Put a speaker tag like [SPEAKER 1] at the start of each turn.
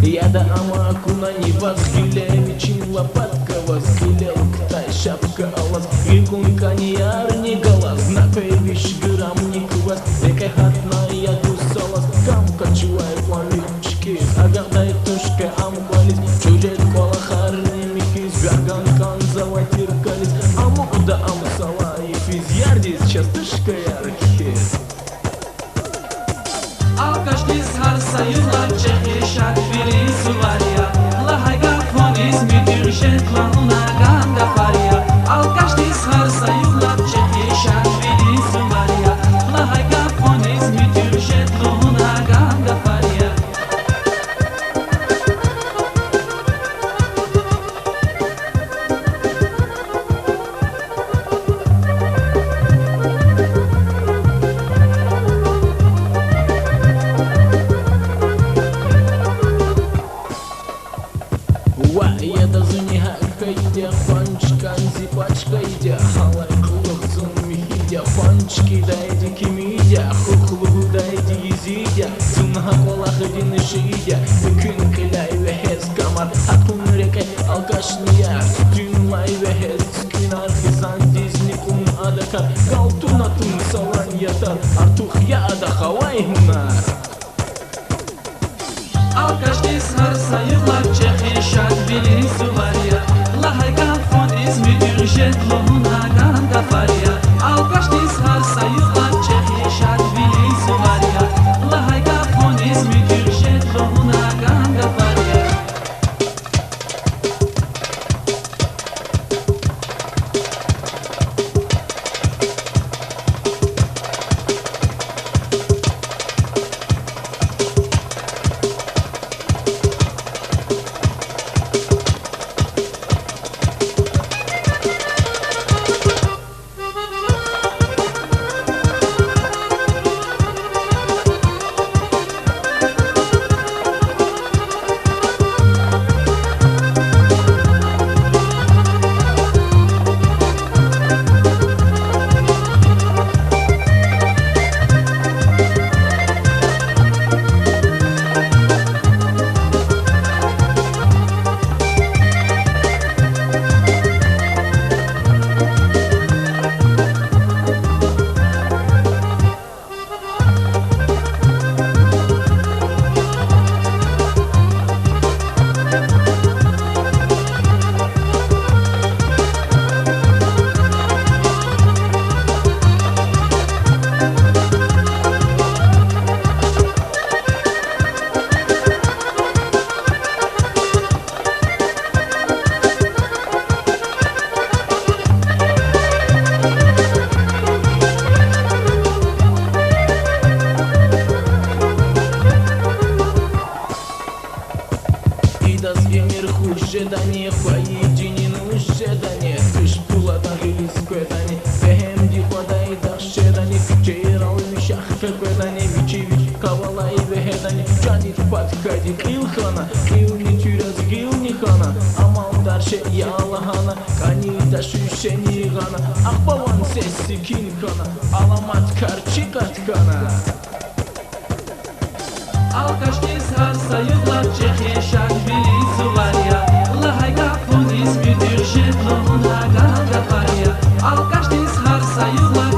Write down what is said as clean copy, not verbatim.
[SPEAKER 1] Я да амакуна не вас гилевичин лопатка вас гилевка шапка вас гикунка не ярни голос на певиш грамм не квас веке хатная дусалас кам качуай плавички агадай тушка амбалис чужет кола харни микис вяган канзава тиркалис амуда амсала и физярдис частышка яркис
[SPEAKER 2] Alkaşlis har sayılar çekişat filiz var ya Lahayga foniz müdür şetlanına ganga var ya Alkaşlis har sayılar çekişat filiz var ya Lahayga foniz müdür şetlanına ganga var ya
[SPEAKER 1] Я даже не хакайте, панчкан зипачкайте, халай кулакцун михидя, панчки дайте кимидя, хуклугу дайте езидя, сунха колах один шидя, күн килай ve hez kamar, hatun reke alkaşniya, dünlay ve hez gün arkisan dizni kum adakar, kaltun atun salan yatar, artık ya da havay hunar.
[SPEAKER 2] Alkaşlis har sayılar çekişat filiz var ya Lahayga foniz müdür şetlanına ganga var ya Alkaşlis har sayılar çekişat filiz var ya Lahayga foniz müdür şetlanına ganga var ya
[SPEAKER 1] Ожидание, поединен ожидание Кыш пулатан гилис көтани Бехемди ходай дашедани Чейрал мишах көтани Вичевич кавалай вехедани Джанит подходит илхана Илни тюряз гилни хана Амалдарше ялахана Кани дашушени гана Ахбаван сесси кинхана Аламат карчик аткана
[SPEAKER 2] Alkaşlis har sayılar çekişat filiz var ya Lahayga foniz müdür şetlanına ganga var ya Alkaşlis har sayılar